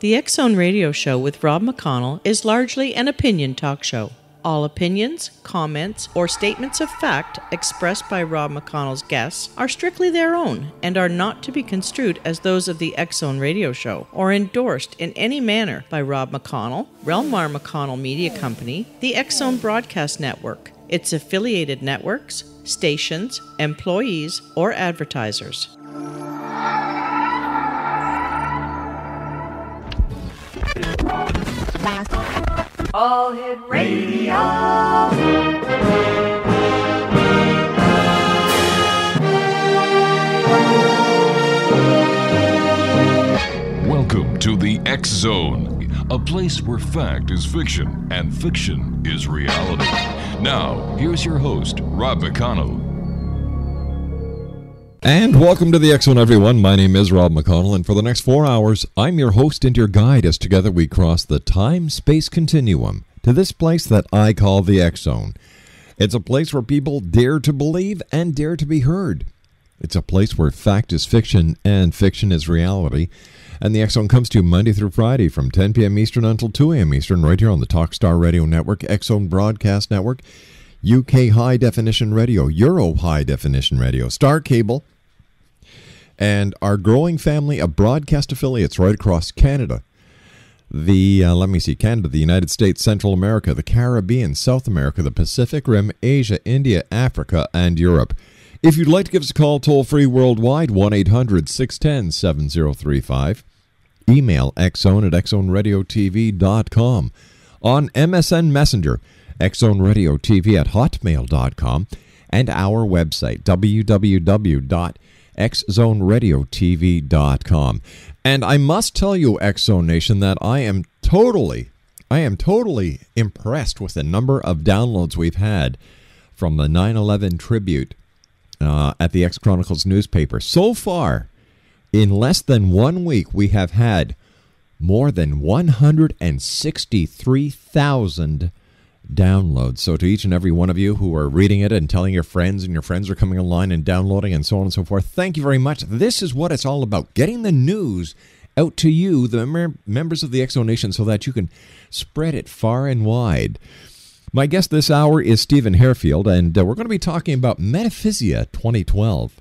The X Zone Radio Show with Rob McConnell is largely an opinion talk show. All opinions, comments, or statements of fact expressed by Rob McConnell's guests are strictly their own and are not to be construed as those of the X Zone Radio Show or endorsed in any manner by Rob McConnell, Relmar McConnell Media Company, the X Zone Broadcast Network, its affiliated networks, stations, employees, or advertisers. All Hit Radio. Welcome to the X Zone, a place where fact is fiction and fiction is reality. Now, here's your host, Rob McConnell. And welcome to the X Zone, everyone. My name is Rob McConnell, and for the next 4 hours, I'm your host and your guide as together we cross the time-space continuum to this place that I call the X Zone. It's a place where people dare to believe and dare to be heard. It's a place where fact is fiction and fiction is reality. And the X Zone comes to you Monday through Friday from 10 p.m. Eastern until 2 a.m. Eastern, right here on the Talkstar Radio Network, X Zone Broadcast Network, UK High Definition Radio, Euro High Definition Radio, Star Cable, and our growing family of broadcast affiliates right across Canada. Canada, the United States, Central America, the Caribbean, South America, the Pacific Rim, Asia, India, Africa, and Europe. If you'd like to give us a call toll-free worldwide, 1-800-610-7035. Email xzone@xzoneradiotv.com. On MSN Messenger, xzoneradiotv@hotmail.com. And our website, www.xzoneradiotv.com. And I must tell you, X Zone Nation, that I am totally impressed with the number of downloads we've had from the 9/11 tribute at the X Chronicles newspaper. So far, in less than 1 week, we have had more than 163,000 downloads. So to each and every one of you who are reading it and telling your friends, and your friends are coming online and downloading and so on and so forth, thank you very much. This is what it's all about, getting the news out to you, the members of the X Zone Nation, so that you can spread it far and wide. My guest this hour is Stephen Hairfield, and we're going to be talking about Metaphysia 2012.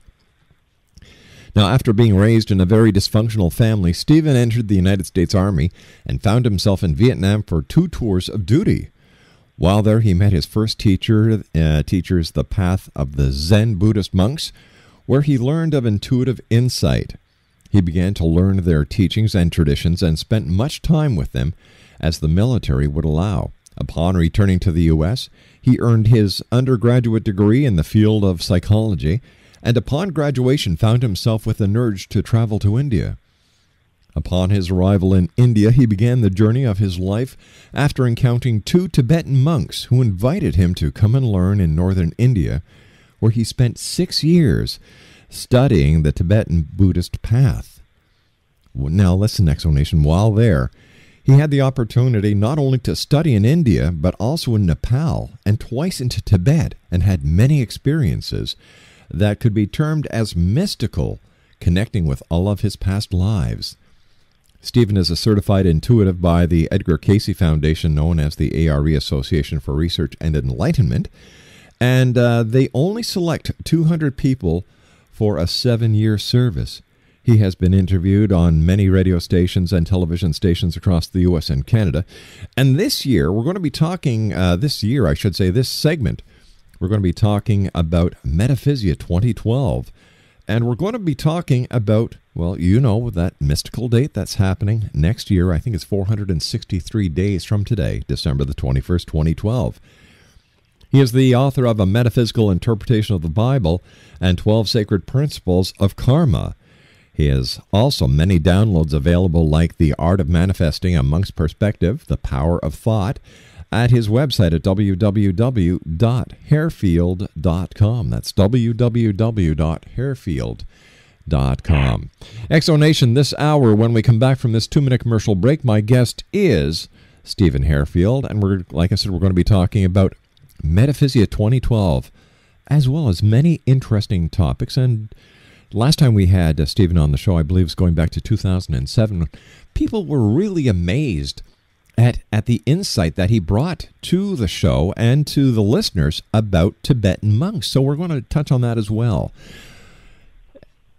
Now, after being raised in a very dysfunctional family, Stephen entered the United States Army and found himself in Vietnam for 2 tours of duty. While there, he met his first teachers, the path of the Zen Buddhist monks, where he learned of intuitive insight. He began to learn their teachings and traditions and spent much time with them, as the military would allow. Upon returning to the U.S., he earned his undergraduate degree in the field of psychology, and upon graduation found himself with an urge to travel to India. Upon his arrival in India, he began the journey of his life after encountering 2 Tibetan monks who invited him to come and learn in northern India, where he spent 6 years studying the Tibetan Buddhist path. Now listen, X Zone Nation, while there, he had the opportunity not only to study in India, but also in Nepal and twice into Tibet, and had many experiences that could be termed as mystical, connecting with all of his past lives. Stephen is a certified intuitive by the Edgar Cayce Foundation, known as the ARE, Association for Research and Enlightenment, and they only select 200 people for a 7-year service. He has been interviewed on many radio stations and television stations across the U.S. and Canada. And this year, we're going to be talking, this segment, we're going to be talking about Metaphysia 2012. And we're going to be talking about, well, you know, that mystical date that's happening next year. I think it's 463 days from today, December the 21st, 2012. He is the author of A Metaphysical Interpretation of the Bible and 12 Sacred Principles of Karma. He has also many downloads available, like The Art of Manifesting, A Monk's Perspective, The Power of Thought, at his website at www.hairfield.com. That's www.hairfield.com. X Zone Nation, this hour, when we come back from this 2-minute commercial break, my guest is Stephen Hairfield, and like I said, we're going to be talking about Metaphysia 2012, as well as many interesting topics and Last time we had Stephen on the show, I believe, was going back to 2007. People were really amazed at the insight that he brought to the show and to the listeners about Tibetan monks. So we're going to touch on that as well.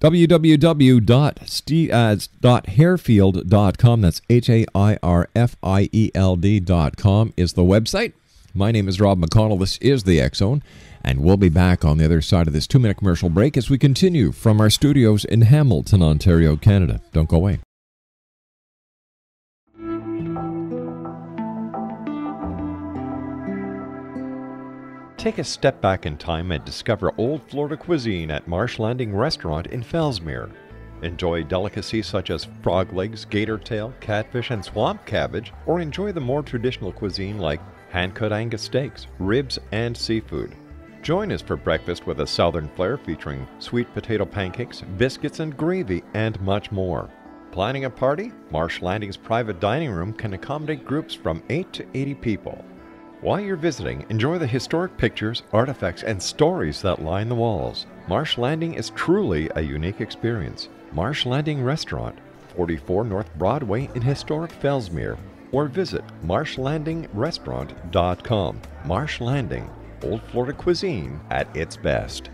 www.hairfield.com, that's HAIRFIELD.com is the website. My name is Rob McConnell. This is the X Zone, and we'll be back on the other side of this 2-minute commercial break as we continue from our studios in Hamilton, Ontario, Canada. Don't go away. Take a step back in time and discover old Florida cuisine at Marsh Landing Restaurant in Fellsmere. Enjoy delicacies such as frog legs, gator tail, catfish, and swamp cabbage, or enjoy the more traditional cuisine like hand-cut Angus steaks, ribs, and seafood. Join us for breakfast with a southern flair featuring sweet potato pancakes, biscuits and gravy, and much more. Planning a party? Marsh Landing's private dining room can accommodate groups from 8 to 80 people. While you're visiting, enjoy the historic pictures, artifacts, and stories that line the walls. Marsh Landing is truly a unique experience. Marsh Landing Restaurant, 44 North Broadway in historic Fellsmere, or visit marshlandingrestaurant.com. Marsh Landing, old Florida cuisine at its best.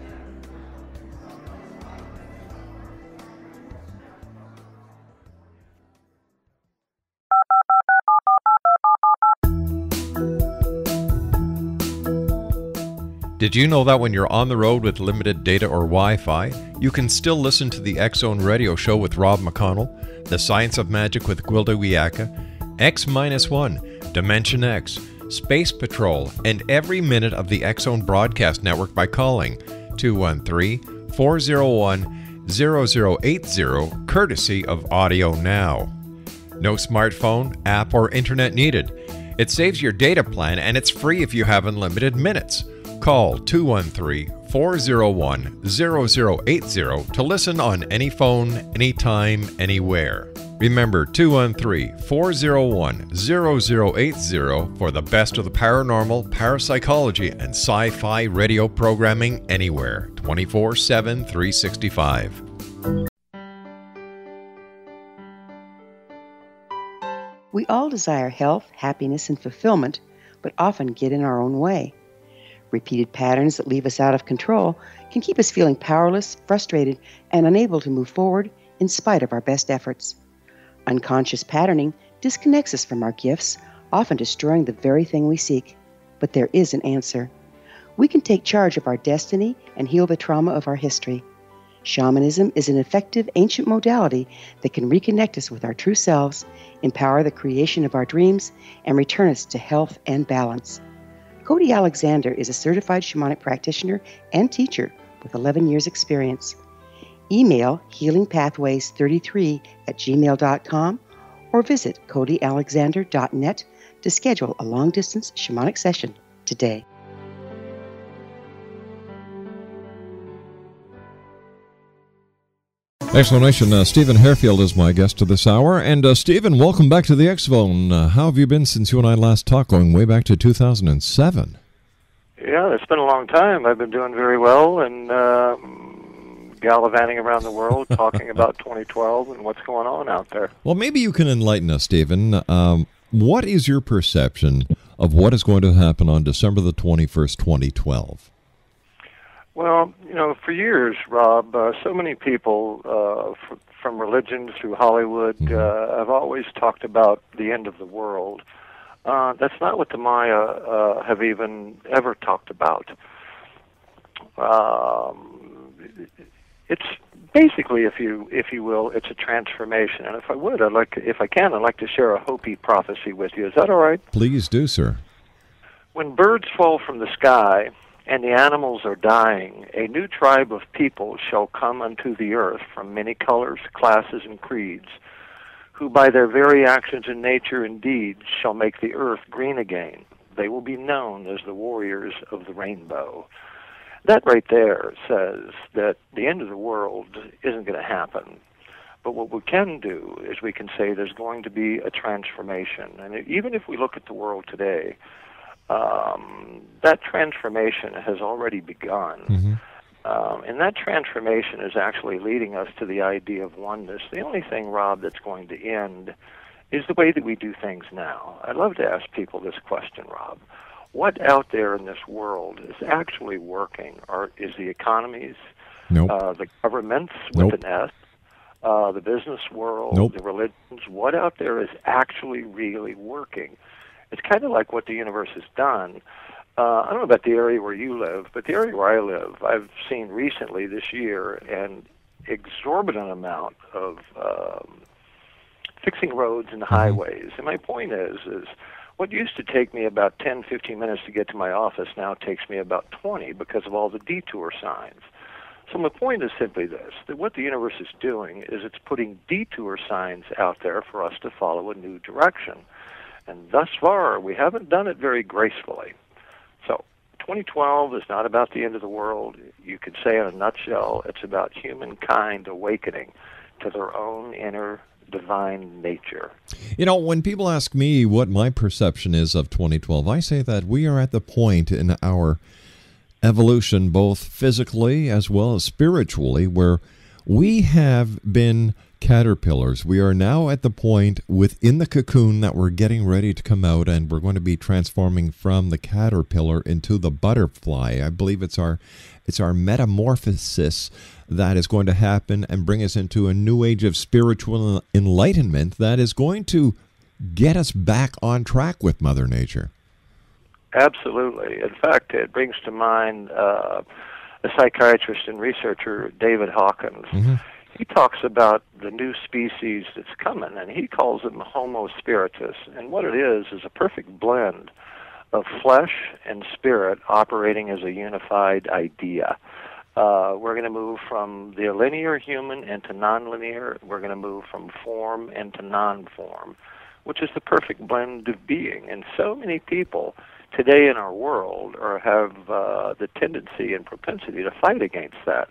Did you know that when you're on the road with limited data or Wi-Fi, you can still listen to the X Zone radio show with Rob McConnell, The Science of Magic with Gwilda Wiyaka, X-1, Dimension X, Space Patrol, and every minute of the X Zone broadcast network by calling 213-401-0080, courtesy of Audio Now. No smartphone, app, or internet needed. It saves your data plan and it's free if you have unlimited minutes. Call 213-401-0080 to listen on any phone, anytime, anywhere. Remember 213-401-0080 for the best of the paranormal, parapsychology, and sci-fi radio programming anywhere, 24/7, 365. We all desire health, happiness, and fulfillment, but often get in our own way. Repeated patterns that leave us out of control can keep us feeling powerless, frustrated, and unable to move forward in spite of our best efforts. Unconscious patterning disconnects us from our gifts, often destroying the very thing we seek. But there is an answer. We can take charge of our destiny and heal the trauma of our history. Shamanism is an effective ancient modality that can reconnect us with our true selves, empower the creation of our dreams, and return us to health and balance. Cody Alexander is a certified shamanic practitioner and teacher with 11 years experience. Email healingpathways33@gmail.com or visit codyalexander.net to schedule a long-distance shamanic session today. Explanation, Stephen Hairfield is my guest this hour. And Stephen, welcome back to the X-Zone. How have you been since you and I last talked, going way back to 2007? Yeah, it's been a long time. I've been doing very well and gallivanting around the world talking about 2012 and what's going on out there. Well, maybe you can enlighten us, Stephen. What is your perception of what is going to happen on December the 21st, 2012? Well, for years, Rob, so many people from religion through Hollywood have always talked about the end of the world. That's not what the Maya have even ever talked about. It's basically, if you will, it's a transformation. And if I like to share a Hopi prophecy with you. Is that all right? Please do, sir. When birds fall from the sky and the animals are dying, a new tribe of people shall come unto the earth from many colors, classes, and creeds, who by their very actions in nature and deeds shall make the earth green again. They will be known as the warriors of the rainbow. That right there says that the end of the world isn't going to happen. But what we can do is we can say there's going to be a transformation. And even if we look at the world today, that transformation has already begun. And that transformation is actually leading us to the idea of oneness. The only thing, Rob, that's going to end is the way that we do things now. I'd love to ask people this question, Rob. What out there in this world is actually working? Is the economies, Nope. The governments Nope. with an S, the business world, Nope. the religions? What out there is actually really working? It's kind of like what the universe has done. I don't know about the area where you live, but the area where I live, I've seen recently this year an exorbitant amount of fixing roads and highways. And my point is what used to take me about 10, 15 minutes to get to my office now takes me about 20 because of all the detour signs. So my point is simply this, that what the universe is doing is it's putting detour signs out there for us to follow a new direction. And thus far, we haven't done it very gracefully. So 2012 is not about the end of the world. You could say in a nutshell, it's about humankind awakening to their own inner divine nature. You know, when people ask me what my perception is of 2012, I say that we are at the point in our evolution, both physically as well as spiritually, where we have been caterpillars. We are now at the point within the cocoon that we're getting ready to come out, and we're going to be transforming from the caterpillar into the butterfly. I believe it's our metamorphosis that is going to happen and bring us into a new age of spiritual enlightenment that is going to get us back on track with Mother Nature. Absolutely. In fact, it brings to mind a psychiatrist and researcher, David Hawkins. Mm-hmm. He talks about the new species that's coming, and he calls them Homo spiritus. And what it is a perfect blend of flesh and spirit operating as a unified idea. We're going to move from the linear human into nonlinear. We're going to move from form into non-form, which is the perfect blend of being. And so many people today in our world have the tendency and propensity to fight against that.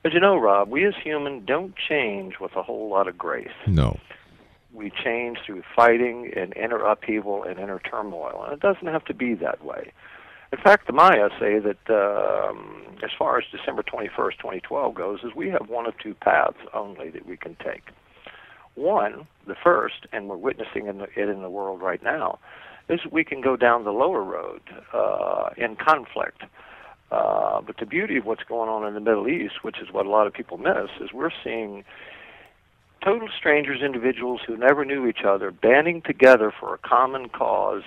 As you know, Rob, we as humans don't change with a whole lot of grace. No. We change through fighting and inner upheaval and inner turmoil, and it doesn't have to be that way. In fact, the Maya say that as far as December 21st, 2012 goes, is we have one of two paths only that we can take. One, the first, and we're witnessing it in the world right now, is we can go down the lower road in conflict. But the beauty of what's going on in the Middle East, which is what a lot of people miss, is we're seeing total strangers, individuals who never knew each other, banding together for a common cause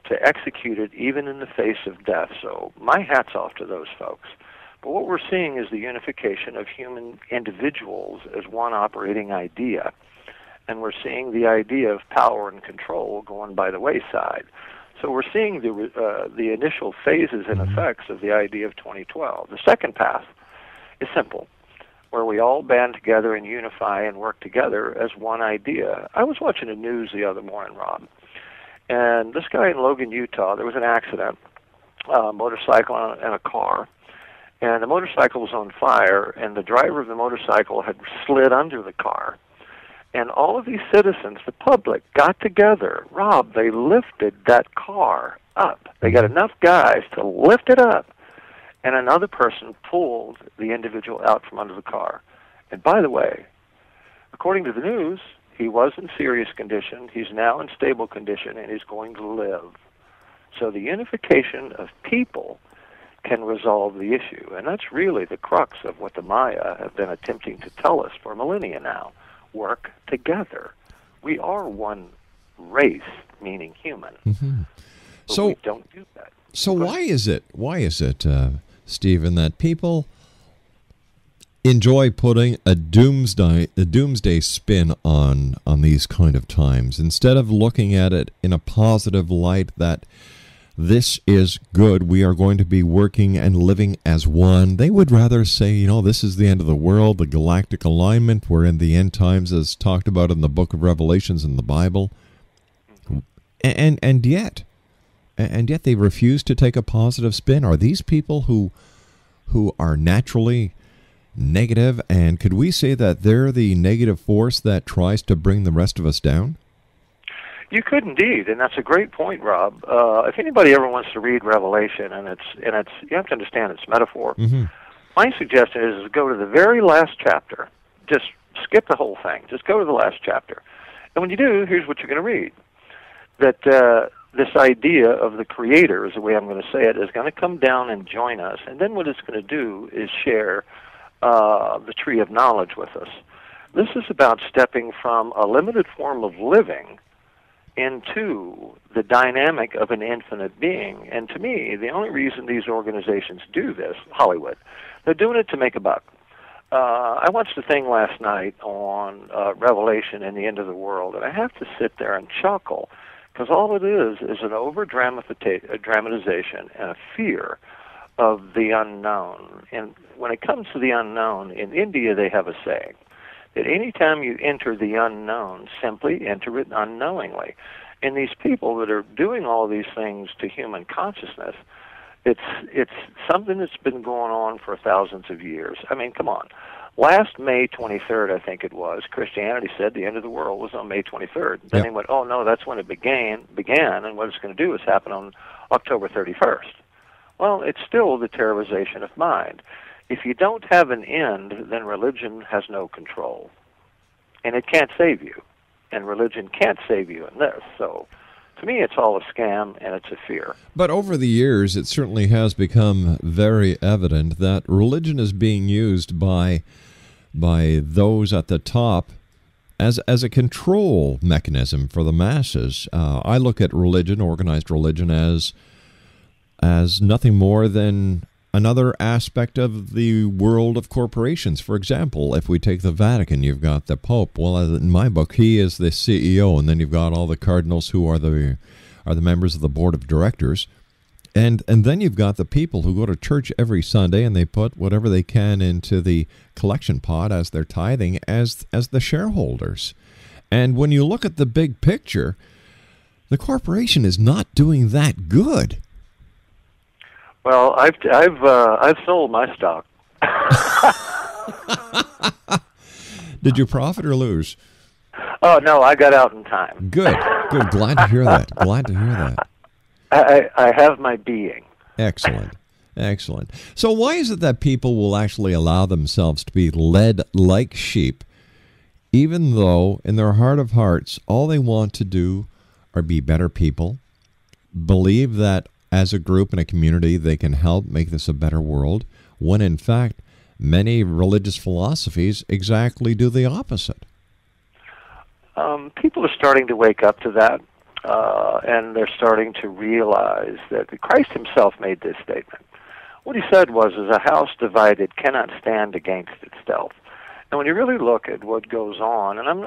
to execute it even in the face of death. So my hat's off to those folks. But what we're seeing is the unification of human individuals as one operating idea. And we're seeing the idea of power and control going by the wayside. So we're seeing the initial phases and effects of the idea of 2012. The second path is simple, where we all band together and unify and work together as one idea. I was watching the news the other morning, Rob, and this guy in Logan, Utah, there was an accident, a motorcycle and a car, and the motorcycle was on fire, and the driver of the motorcycle had slid under the car. And all of these citizens, the public, got together. Rob, they lifted that car up. They got enough guys to lift it up. And another person pulled the individual out from under the car. And by the way, according to the news, he was in serious condition. He's now in stable condition, and he's going to live. So the unification of people can resolve the issue. And that's really the crux of what the Maya have been attempting to tell us for millennia now. Work together. We are one race, meaning human. Mm-hmm. But so we don't do that. So why is it, Stephen, that people enjoy putting a doomsday spin on these kind of times instead of looking at it in a positive light that this is good, we are going to be working and living as one? They would rather say, this is the end of the world, the galactic alignment, we're in the end times as talked about in the book of Revelations in the Bible. And yet they refuse to take a positive spin. Are these people who are naturally negative, and could we say that they're the negative force that tries to bring the rest of us down? You could indeed, and that's a great point, Rob. If anybody ever wants to read Revelation, and it's you have to understand it's metaphor. Mm-hmm. My suggestion is go to the very last chapter. Just skip the whole thing. Just go to the last chapter. And when you do, here's what you're going to read. That this idea of the Creator, is the way I'm going to say it, is going to come down and join us. And then what it's going to do is share the tree of knowledge with us. This is about stepping from a limited form of living into the dynamic of an infinite being. And to me, the only reason these organizations do this, Hollywood, they're doing it to make a buck. I watched a thing last night on Revelation and the end of the world, and I have to sit there and chuckle, because all it is an over-dramatization and a fear of the unknown. And when it comes to the unknown, in India they have a saying that any time you enter the unknown, simply enter it unknowingly. And these people that are doing all these things to human consciousness, it's something that's been going on for thousands of years. I mean, come on. Last May 23rd, I think it was, Christianity said the end of the world was on May 23rd. Then they went, oh, no, that's when it began, and what it's going to do is happen on October 31st. Well, it's still the terrorization of mind. If you don't have an end, then religion has no control. And it can't save you. And religion can't save you in this. So, to me, it's all a scam, and it's a fear. But over the years, it certainly has become very evident that religion is being used by those at the top as a control mechanism for the masses. I look at religion, organized religion, as nothing more than another aspect of the world of corporations. For example, if we take the Vatican, you've got the Pope. Well, in my book, he is the CEO, and then you've got all the cardinals who are the members of the board of directors. And then you've got the people who go to church every Sunday, and they put whatever they can into the collection pot as their tithing as the shareholders. And when you look at the big picture, the corporation is not doing that good. Well, I've sold my stock. Did you profit or lose? Oh no, I got out in time. Good. Glad to hear that. I have my being. Excellent. So why is it that people will actually allow themselves to be led like sheep, even though in their heart of hearts all they want to do are be better people, believe that as a group and a community they can help make this a better world, when in fact many religious philosophies exactly do the opposite? People are starting to wake up to that. And they're starting to realize that Christ himself made this statement. What he said was, a house divided cannot stand against itself. And when you really look at what goes on, and I'm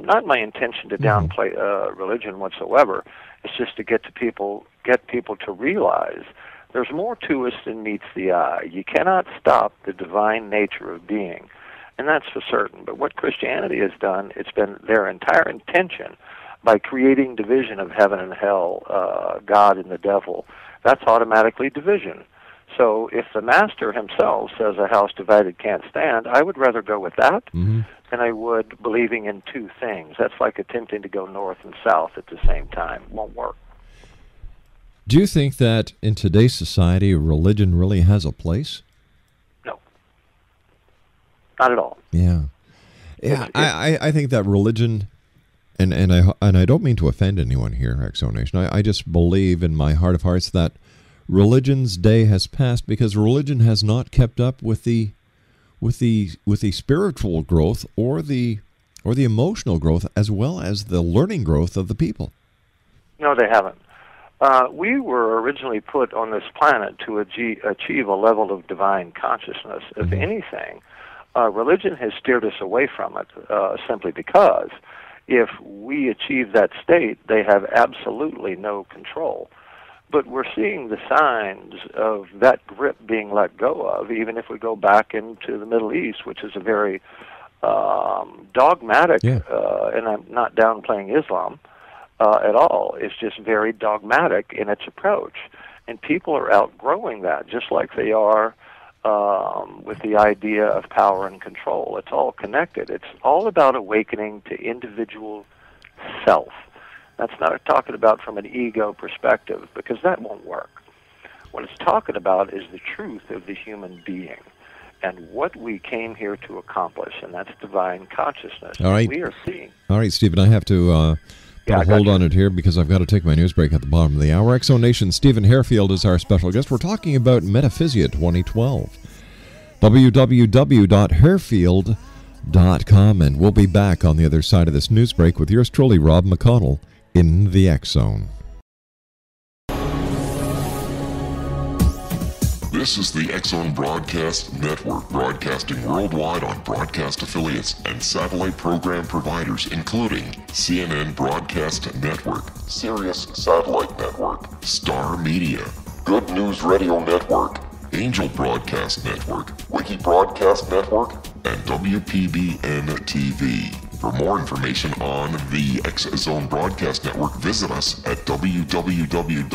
not my intention to downplay religion whatsoever, it's just to get people to realize there's more to us than meets the eye. You cannot stop the divine nature of being, and that's for certain. But what Christianity has done, it's been their entire intention by creating division of heaven and hell, God and the devil. That's automatically division. So if the master himself says a house divided can't stand, I would rather go with that than I would believing in two things. That's like attempting to go north and south at the same time. It won't work. Do you think that in today's society, religion really has a place? No. Not at all. Yeah. I think that religion... And I don't mean to offend anyone here, X-Zone Nation. I just believe in my heart of hearts that religion's day has passed because religion has not kept up with the spiritual growth or the emotional growth as well as the learning growth of the people. No, they haven't. We were originally put on this planet to achieve a level of divine consciousness. If anything, religion has steered us away from it simply because if we achieve that state, they have absolutely no control. But we're seeing the signs of that grip being let go of, even if we go back into the Middle East, which is a very dogmatic, and I'm not downplaying Islam at all, it's just very dogmatic in its approach. And people are outgrowing that, just like they are with the idea of power and control. It's all connected. It's all about awakening to individual self. That's not talking about from an ego perspective, because that won't work. What it's talking about is the truth of the human being. and what we came here to accomplish, and that's divine consciousness. All right. We are seeing. All right, Stephen, I have to put a hold on it here because I've got to take my news break at the bottom of the hour. X-Zone Nation, Stephen Hairfield is our special guest. We're talking about Metaphysia 2012. www.hairfield.com, and we'll be back on the other side of this news break with yours truly, Rob McConnell, in the X-Zone. This is the X-Zone Broadcast Network, broadcasting worldwide on broadcast affiliates and satellite program providers, including CNN Broadcast Network, Sirius Satellite Network, Star Media, Good News Radio Network, Angel Broadcast Network, Wiki Broadcast Network, and WPBN TV. For more information on the X-Zone Broadcast Network, visit us at www.xzbn.net.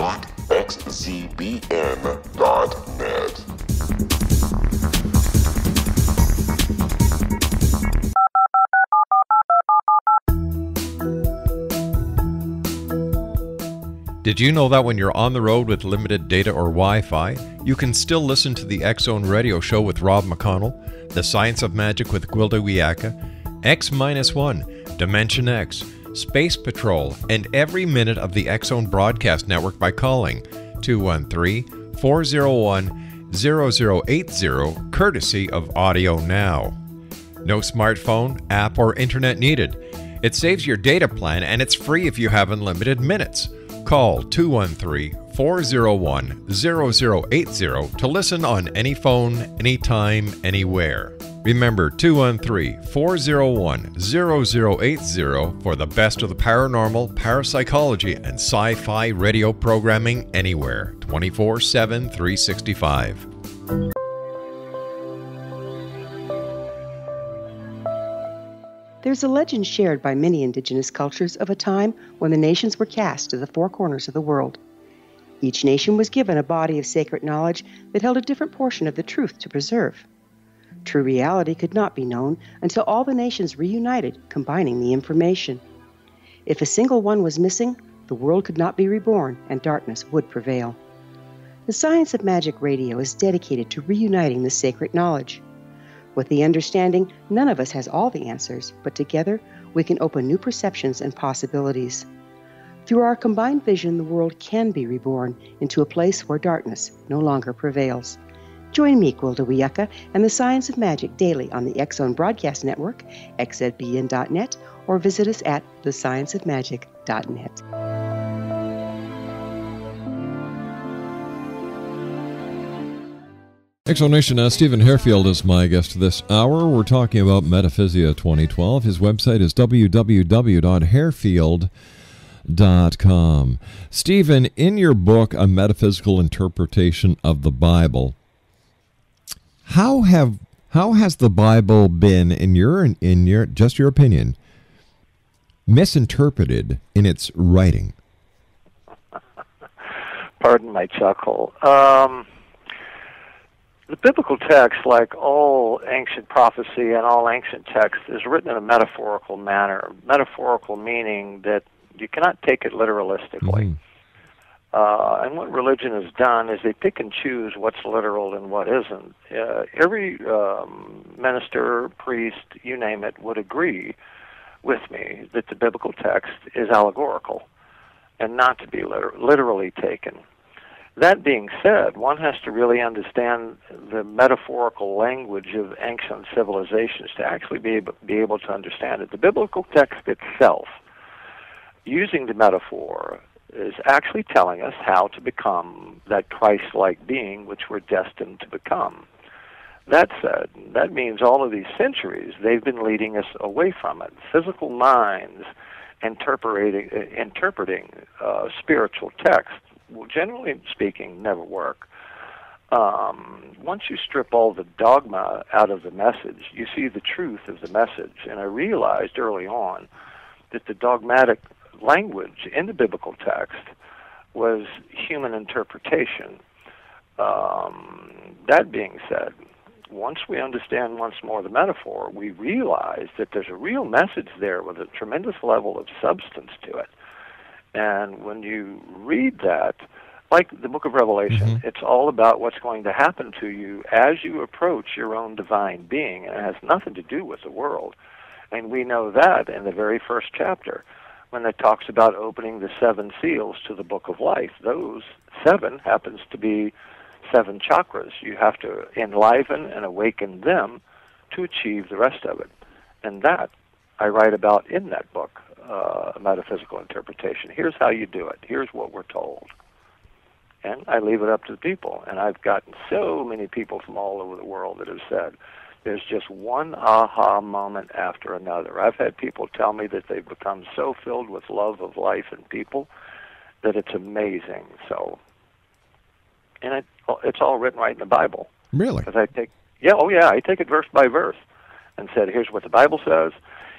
Did you know that when you're on the road with limited data or Wi-Fi, you can still listen to the X-Zone Radio Show with Rob McConnell, The Science of Magic with Gwilda Wiyaka, X-1, Dimension X, Space Patrol, and every minute of the X-Zone Broadcast Network by calling 213-401-0080, courtesy of Audio Now. No smartphone, app, or internet needed. It saves your data plan, and it's free if you have unlimited minutes. Call 213-401-0080 to listen on any phone, anytime, anywhere. Remember, 213-401-0080 for the best of the paranormal, parapsychology, and sci-fi radio programming anywhere, 24/7, 365. There's a legend shared by many indigenous cultures of a time when the nations were cast to the four corners of the world. Each nation was given a body of sacred knowledge that held a different portion of the truth to preserve. True reality could not be known until all the nations reunited, combining the information. If a single one was missing, the world could not be reborn and darkness would prevail. The Science of Magic Radio is dedicated to reuniting the sacred knowledge. With the understanding, none of us has all the answers, but together we can open new perceptions and possibilities. Through our combined vision, the world can be reborn into a place where darkness no longer prevails. Join me, Gwilda Wiyaka, and the Science of Magic daily on the X-Zone Broadcast Network, xzbn.net, or visit us at thescienceofmagic.net. X-Zone Nation, Stephen Hairfield is my guest this hour. We're talking about Metaphysia 2012. His website is www.hairfield.com. Stephen, in your book, A Metaphysical Interpretation of the Bible, how has the Bible been, in your just your opinion, misinterpreted in its writing? Pardon my chuckle. The biblical text, like all ancient prophecy and all ancient text, is written in a metaphorical manner. Metaphorical meaning that you cannot take it literalistically. And what religion has done is they pick and choose what's literal and what isn't. Every minister, priest, you name it, would agree with me that the biblical text is allegorical and not to be literally taken. That being said, one has to really understand the metaphorical language of ancient civilizations to actually be able to understand it. The biblical text itself, using the metaphor, is actually telling us how to become that Christ-like being which we're destined to become. That said, that means all of these centuries, they've been leading us away from it. Physical minds interpreting spiritual text will, generally speaking, never work. Once you strip all the dogma out of the message, you see the truth of the message. And I realized early on that the dogmatic language in the biblical text was human interpretation. That being said, once we understand once more the metaphor, we realize that there's a real message there with a tremendous level of substance to it. And when you read that, like the book of Revelation, Mm-hmm. it's all about what's going to happen to you as you approach your own divine being, and it has nothing to do with the world. And we know that in the very first chapter, when it talks about opening the 7 seals to the book of life. Those 7 happens to be 7 chakras. You have to enliven and awaken them to achieve the rest of it. And that I write about in that book, Metaphysical Interpretation. Here's how you do it. Here's what we're told. And I leave it up to the people. And I've gotten so many people from all over the world that have said, there's just one aha moment after another. I've had people tell me that they've become so filled with love of life and people that it's amazing. So, and it's all written right in the Bible. Really? Because I take it verse by verse and said, here's what the Bible says.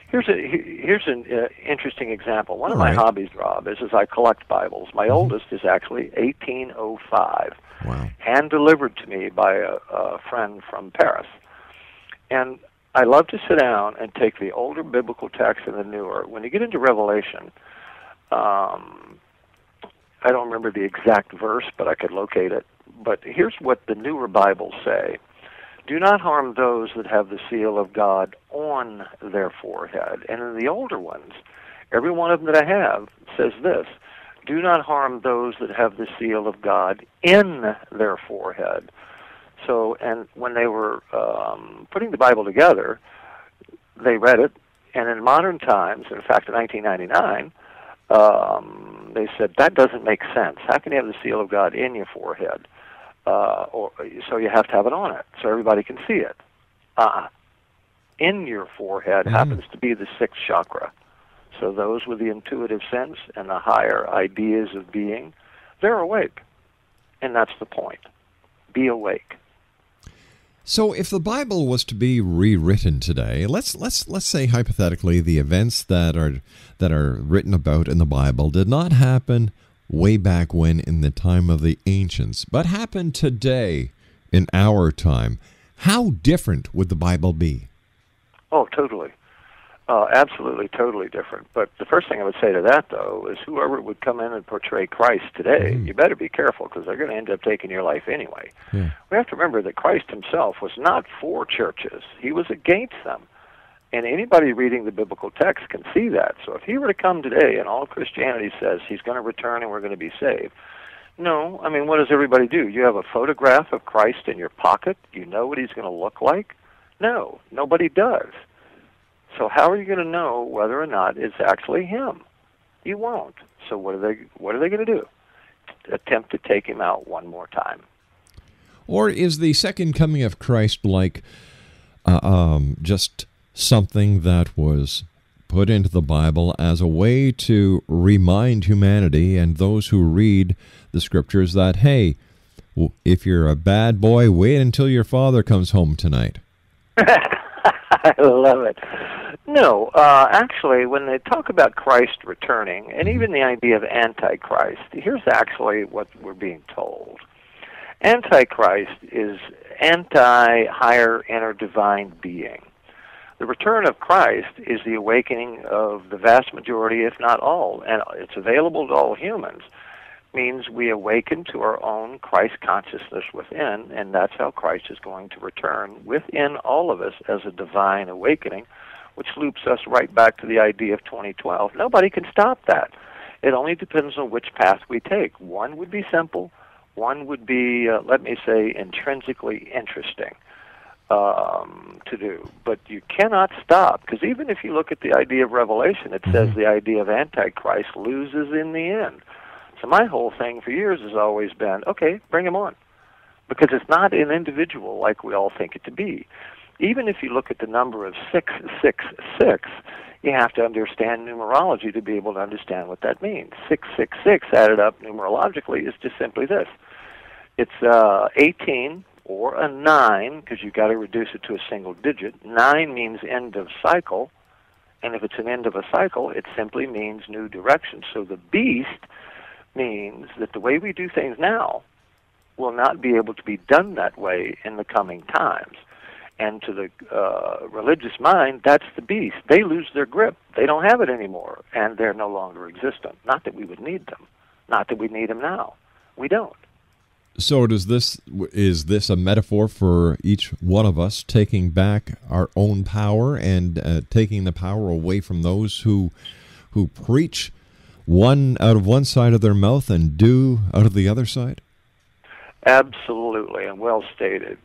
Here's an interesting example. One of my hobbies, Rob, is I collect Bibles. My oldest is actually 1805, hand-delivered to me by a friend from Paris. And I love to sit down and take the older biblical text and the newer. When you get into Revelation, I don't remember the exact verse, but I could locate it. But here's what the newer Bibles say. Do not harm those that have the seal of God on their forehead. And in the older ones, every one of them that I have says this, do not harm those that have the seal of God in their forehead. So, and when they were putting the Bible together, they read it, and in modern times, in fact, in 1999, they said, that doesn't make sense. How can you have the seal of God in your forehead? So you have to have it on it, so everybody can see it. In your forehead happens to be the 6th chakra. So those with the intuitive sense and the higher ideas of being, they're awake. And that's the point. Be awake. So if the Bible was to be rewritten today, let's say hypothetically the events that are written about in the Bible did not happen way back when in the time of the ancients, but happen today in our time, how different would the Bible be? Oh, totally. Absolutely, totally different. But the first thing I would say to that, though, is whoever would come in and portray Christ today, you better be careful because they're going to end up taking your life anyway. Yeah. We have to remember that Christ himself was not for churches. He was against them. And anybody reading the biblical text can see that. So if he were to come today and all Christianity says he's going to return and we're going to be saved, no, I mean, what does everybody do? You have a photograph of Christ in your pocket? You know what he's going to look like? No, nobody does. So how are you going to know whether or not it's actually him? You won't. So what are they going to do? Attempt to take him out one more time. Or is the second coming of Christ like just something that was put into the Bible as a way to remind humanity and those who read the scriptures that, hey, if you're a bad boy, wait until your father comes home tonight? I love it. No, actually, when they talk about Christ returning, and even the idea of Antichrist, here's actually what we're being told. Antichrist is anti-higher inner divine being. The return of Christ is the awakening of the vast majority, if not all, and it's available to all humans. Means we awaken to our own Christ consciousness within, and that's how Christ is going to return within all of us as a divine awakening, which loops us right back to the idea of 2012. Nobody can stop that. It only depends on which path we take. One would be simple. One would be, let me say, intrinsically interesting to do. But you cannot stop, because even if you look at the idea of Revelation, it says the idea of Antichrist loses in the end. So my whole thing for years has always been, okay, bring him on, because it's not an individual like we all think it to be. Even if you look at the number of 666, you have to understand numerology to be able to understand what that means. 666 added up numerologically is just simply this. It's 18 or a 9, because you've got to reduce it to a single digit. 9 means end of cycle, and if it's an end of a cycle, it simply means new direction. So the beast means that the way we do things now will not be able to be done that way in the coming times. And to the religious mind, that's the beast. They lose their grip. They don't have it anymore, and they're no longer existent. Not that we would need them. Not that we need them now. We don't. So is this a metaphor for each one of us taking back our own power and taking the power away from those who preach one out of one side of their mouth and do out of the other side? Absolutely, and well stated.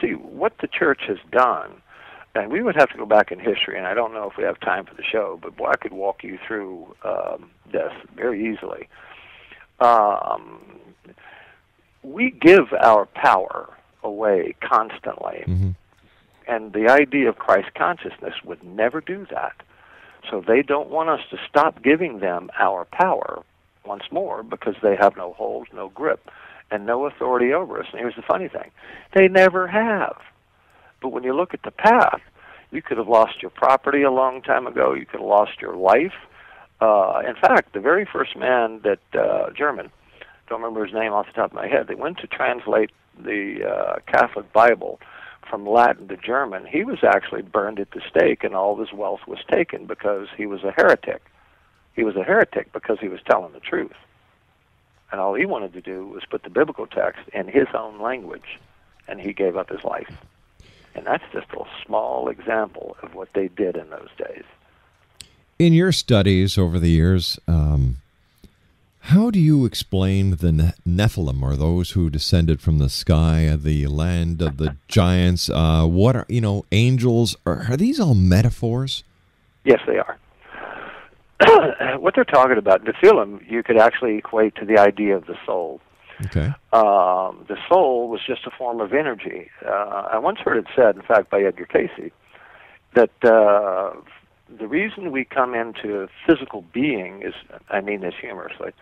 See, what the church has done, and we would have to go back in history, and I don't know if we have time for the show, but boy, I could walk you through this very easily. We give our power away constantly, and the idea of Christ consciousness would never do that. So they don't want us to stop giving them our power once more because they have no hold, no grip, and no authority over us. And here's the funny thing. They never have. But when you look at the path, you could have lost your property a long time ago. You could have lost your life. In fact, the very first man that, German, don't remember his name off the top of my head, they went to translate the Catholic Bible from Latin to German. He was actually burned at the stake, and all of his wealth was taken because he was a heretic. He was a heretic because he was telling the truth. And all he wanted to do was put the biblical text in his own language, and he gave up his life. And that's just a small example of what they did in those days. In your studies over the years, how do you explain the Nephilim, or those who descended from the sky, the land of the giants? What are, angels? Are these all metaphors? Yes, they are. What they're talking about, Nephilim, you could actually equate to the idea of the soul. Okay. The soul was just a form of energy. I once heard it said, in fact, by Edgar Casey, that the reason we come into physical being is, I mean this humorously,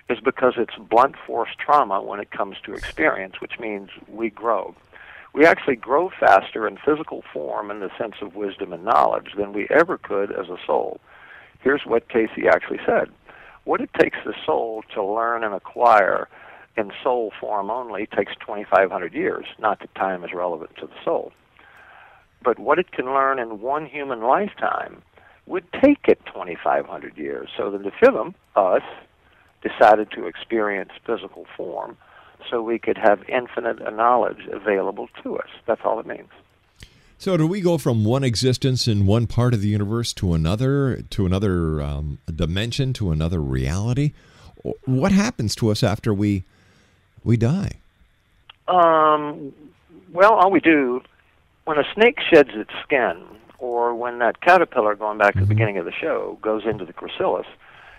is because it's blunt force trauma when it comes to experience, which means we grow. We actually grow faster in physical form in the sense of wisdom and knowledge than we ever could as a soul. Here's what Casey actually said. What it takes the soul to learn and acquire in soul form only takes 2,500 years. Not that time is relevant to the soul. But what it can learn in one human lifetime would take it 2,500 years. So the Nephilim, us, decided to experience physical form so we could have infinite knowledge available to us. That's all it means. So do we go from one existence in one part of the universe to another dimension, to another reality? What happens to us after we die? Well, all we do, when a snake sheds its skin, or when that caterpillar, going back to the beginning of the show, goes into the chrysalis,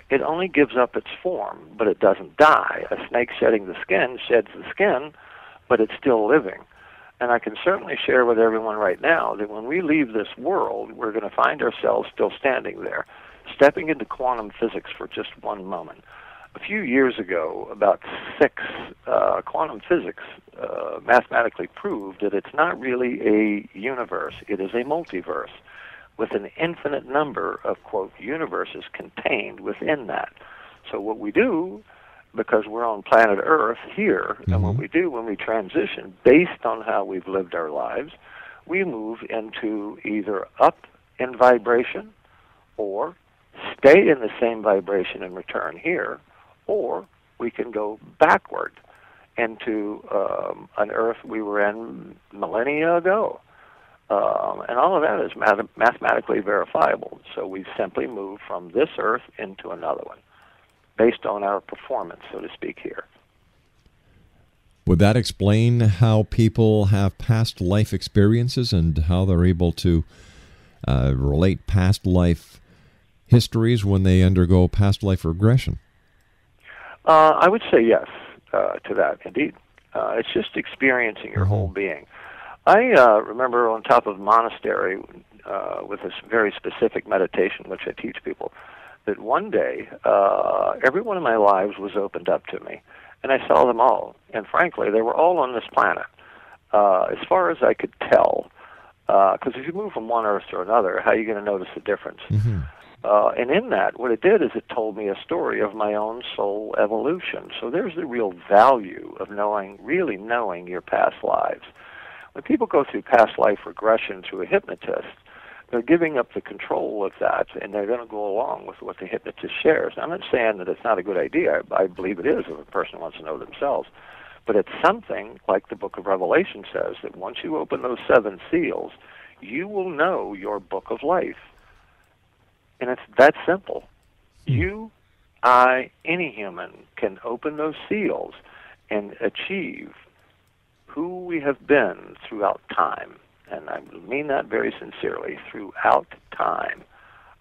it only gives up its form, but it doesn't die. A snake shedding the skin sheds the skin, but it's still living. And I can certainly share with everyone right now that when we leave this world, we're going to find ourselves still standing there, stepping into quantum physics for just one moment. A few years ago, about 6 quantum physics mathematically proved that it's not really a universe, it is a multiverse with an infinite number of, quote, universes contained within that. So what we do, because we're on planet Earth here, and what we do when we transition, based on how we've lived our lives, we move into either up in vibration or stay in the same vibration and return here, or we can go backward into an Earth we were in millennia ago. And all of that is mathematically verifiable. So we simply move from this Earth into another one, based on our performance, so to speak, here. Would that explain how people have past life experiences and how they're able to relate past life histories when they undergo past life regression? I would say yes to that, indeed. It's just experiencing your whole being. I remember on top of a monastery with this very specific meditation, which I teach people, that one day every one of my lives was opened up to me, and I saw them all. And frankly, they were all on this planet, as far as I could tell. Because if you move from one Earth to another, how are you going to notice the difference? And in that, what it did is it told me a story of my own soul evolution. So there's the real value of really knowing your past lives. When people go through past life regression through a hypnotist, they're giving up the control of that, and they're going to go along with what the hypnotist shares. I'm not saying that it's not a good idea. I believe it is if a person wants to know themselves. But it's something, like the book of Revelation says, that once you open those 7 seals, you will know your book of life. And it's that simple. You, I, any human can open those seals and achieve who we have been throughout time. And I mean that very sincerely, throughout time.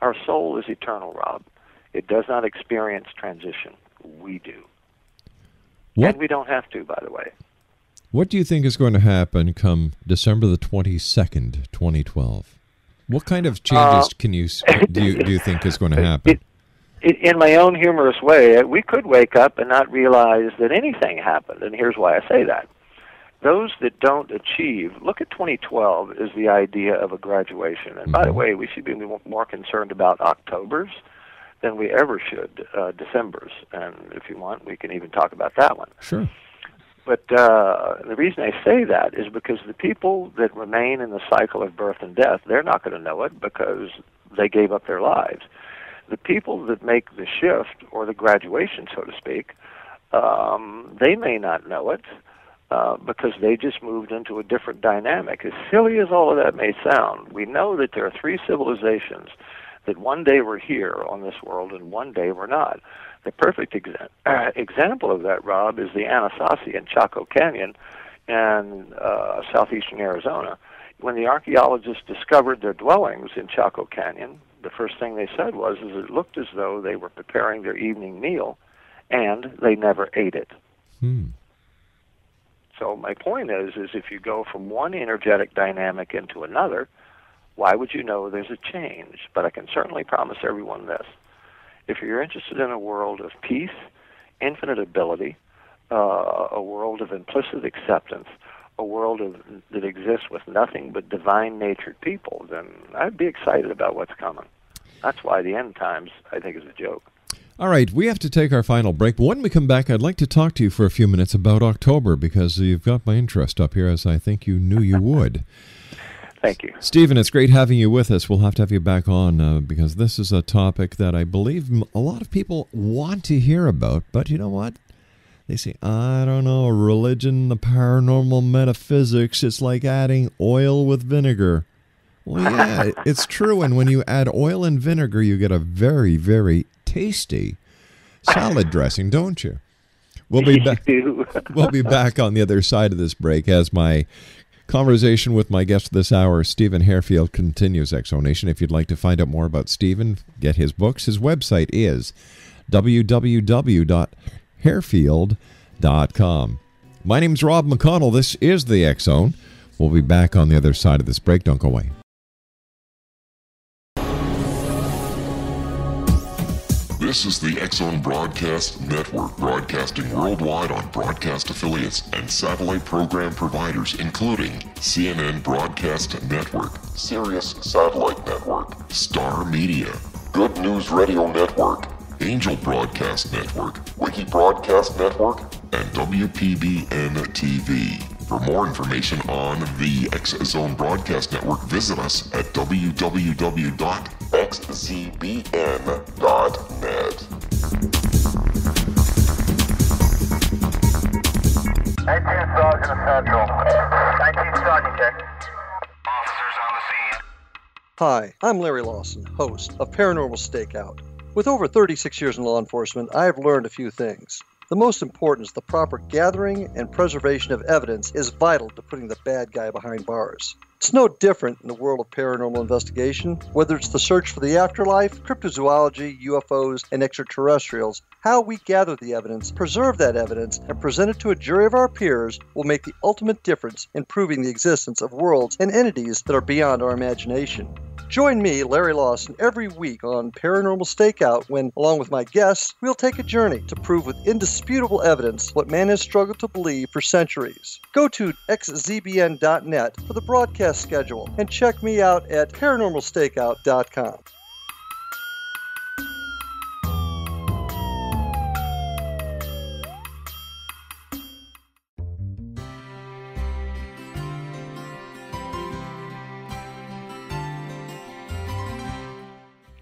Our soul is eternal, Rob. It does not experience transition. We do. And we don't have to, by the way. What do you think is going to happen come December the 22nd, 2012? What kind of changes do you think is going to happen? In my own humorous way, we could wake up and not realize that anything happened, and here's why I say that. Those that don't achieve, look at 2012 as the idea of a graduation. And by the way, we should be more concerned about Octobers than we ever should Decembers. And if you want, we can even talk about that one. Sure. But the reason I say that is because the people that remain in the cycle of birth and death, they're not going to know it because they gave up their lives. The people that make the shift, or the graduation, so to speak, they may not know it, because they just moved into a different dynamic. As silly as all of that may sound, we know that there are 3 civilizations that one day were here on this world and one day were not. The perfect example of that, Rob, is the Anasazi in Chaco Canyon in southeastern Arizona. When the archaeologists discovered their dwellings in Chaco Canyon, the first thing they said was it looked as though they were preparing their evening meal, and they never ate it. So my point is if you go from one energetic dynamic into another, why would you know there's a change? But I can certainly promise everyone this. If you're interested in a world of peace, infinite ability, a world of implicit acceptance, a world that exists with nothing but divine-natured people, then I'd be excited about what's coming. That's why the end times, I think, is a joke. All right, we have to take our final break. But when we come back, I'd like to talk to you for a few minutes about October, because you've got my interest up here, as I think you knew you would. Thank you. Stephen, it's great having you with us. We'll have to have you back on because this is a topic that I believe a lot of people want to hear about. But you know what? They say, I don't know, religion, the paranormal, metaphysics, it's like adding oil with vinegar. Well, yeah, it's true. And when you add oil and vinegar, you get a very, very tasty salad dressing, don't you? We'll be back. We'll be back on the other side of this break as my conversation with my guest this hour, Stephen Hairfield, continues. Exonation. If you'd like to find out more about Stephen, get his books. His website is www.hairfield.com. My name's Rob McConnell. This is the X Zone. We'll be back on the other side of this break. Don't go away. This is the X Zone Broadcast Network, broadcasting worldwide on broadcast affiliates and satellite program providers, including CNN Broadcast Network, Sirius Satellite Network, Star Media, Good News Radio Network, Angel Broadcast Network, Wiki Broadcast Network, and WPBN TV. For more information on the X Zone Broadcast Network, visit us at www.xzbn.net. 18 Sergeant Central. 19 Sergeant, check. Officers on the scene. Hi, I'm Larry Lawson, host of Paranormal Stakeout. With over 36 years in law enforcement, I have learned a few things. The most important is the proper gathering and preservation of evidence is vital to putting the bad guy behind bars. It's no different in the world of paranormal investigation. Whether it's the search for the afterlife, cryptozoology, UFOs, and extraterrestrials, how we gather the evidence, preserve that evidence, and present it to a jury of our peers will make the ultimate difference in proving the existence of worlds and entities that are beyond our imagination. Join me, Larry Lawson, every week on Paranormal Stakeout when, along with my guests, we'll take a journey to prove with indisputable evidence what man has struggled to believe for centuries. Go to xzbn.net for the broadcast schedule and check me out at paranormalstakeout.com.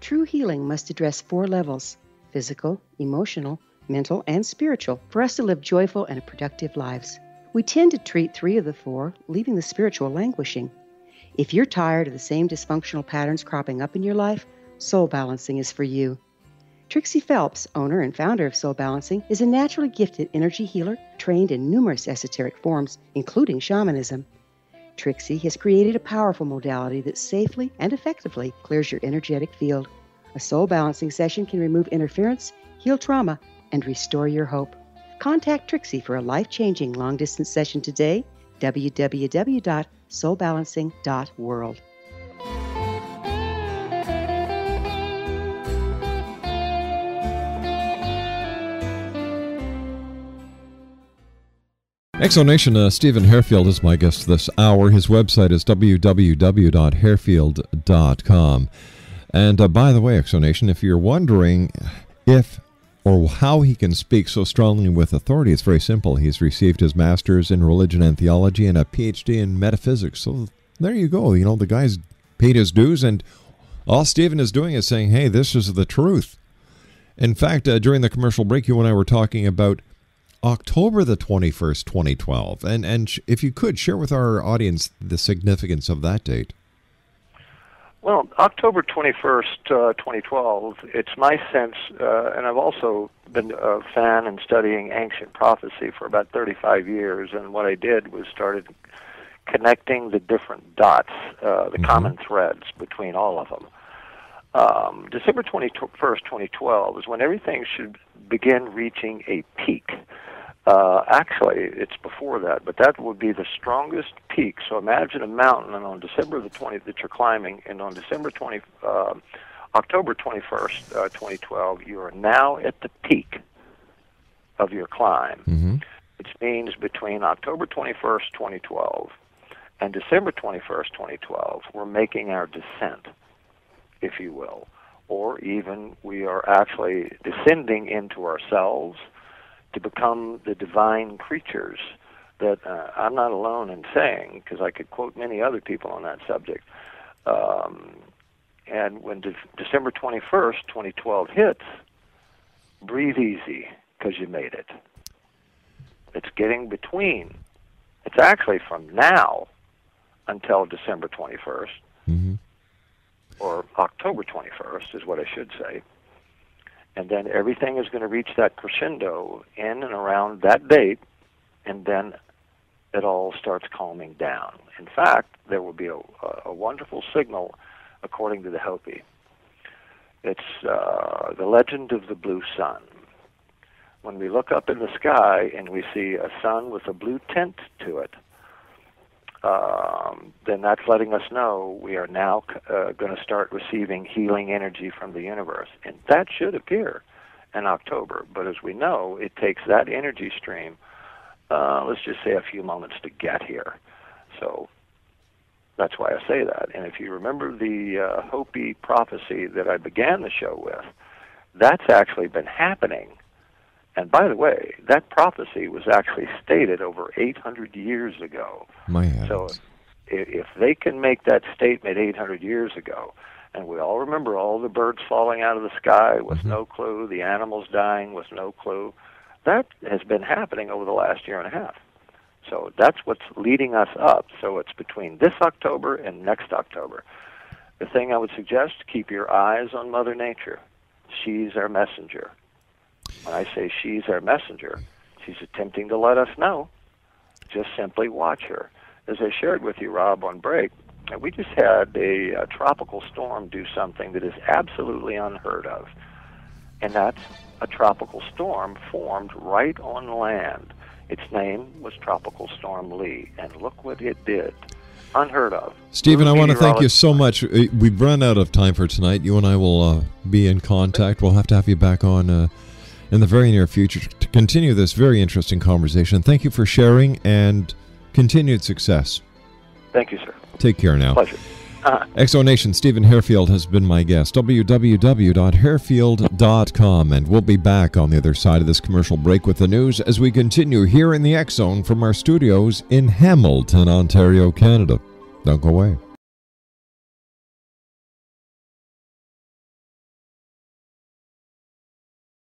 True healing must address 4 levels: physical, emotional, mental, and spiritual, for us to live joyful and productive lives. We tend to treat 3 of the 4, leaving the spiritual languishing. If you're tired of the same dysfunctional patterns cropping up in your life, Soul Balancing is for you. Trixie Phelps, owner and founder of Soul Balancing, is a naturally gifted energy healer trained in numerous esoteric forms, including shamanism. Trixie has created a powerful modality that safely and effectively clears your energetic field. A Soul Balancing session can remove interference, heal trauma, and restore your hope. Contact Trixie for a life-changing long-distance session today, www.soulbalancing.world. Exonation, Stephen Hairfield is my guest this hour. His website is www.hairfield.com. And by the way, Exonation, if you're wondering if or how he can speak so strongly with authority, it's very simple. He's received his master's in religion and theology and a PhD in metaphysics. So there you go. You know, the guy's paid his dues, and all Stephen is doing is saying, hey, this is the truth. In fact, during the commercial break, you and I were talking about October the 21st, 2012. And if you could, share with our audience the significance of that date. Well, October 21st, 2012, it's my sense, and I've also been a fan and studying ancient prophecy for about 35 years, and what I did was started connecting the different dots, the common threads between all of them. December 21st, 2012 is when everything should begin reaching a peak. Actually, it's before that, but that would be the strongest peak. So imagine a mountain, and on December the 20th that you're climbing, and on October 21st, 2012, you are now at the peak of your climb, which means between October 21st, 2012, and December 21st, 2012, we're making our descent, if you will, or even we are actually descending into ourselves to become the divine creatures that I'm not alone in saying, because I could quote many other people on that subject. And when December 21st, 2012 hits, breathe easy, because you made it. It's getting between. It's actually from now until December 21st, or October 21st is what I should say. And then everything is going to reach that crescendo in and around that date, and then it all starts calming down. In fact, there will be a wonderful signal according to the Hopi. It's the legend of the blue sun. When we look up in the sky and we see a sun with a blue tint to it, then that's letting us know we are now going to start receiving healing energy from the universe. And that should appear in October. But as we know, it takes that energy stream, let's just say a few moments to get here. So that's why I say that. And if you remember the Hopi prophecy that I began the show with, that's actually been happening. And by the way, that prophecy was actually stated over 800 years ago. My heavens. So if they can make that statement 800 years ago, and we all remember all the birds falling out of the sky with no clue, the animals dying with no clue, that has been happening over the last year and a half. So that's what's leading us up. So it's between this October and next October. The thing I would suggest, keep your eyes on Mother Nature. She's our messenger. When I say she's our messenger, she's attempting to let us know. Just simply watch her. As I shared with you, Rob, on break, we just had a tropical storm do something that is absolutely unheard of. And that's a tropical storm formed right on land. Its name was Tropical Storm Lee, and look what it did. Unheard of. Stephen, I want to thank you so much. We've run out of time for tonight. You and I will be in contact. We'll have to have you back on in the very near future to continue this very interesting conversation. Thank you for sharing, and continued success. Thank you, sir. Take care now. Pleasure. Exonation, Stephen Hairfield has been my guest. www.hairfield.com, and we'll be back on the other side of this commercial break with the news as we continue here in the X Zone from our studios in Hamilton, Ontario, Canada. Don't go away.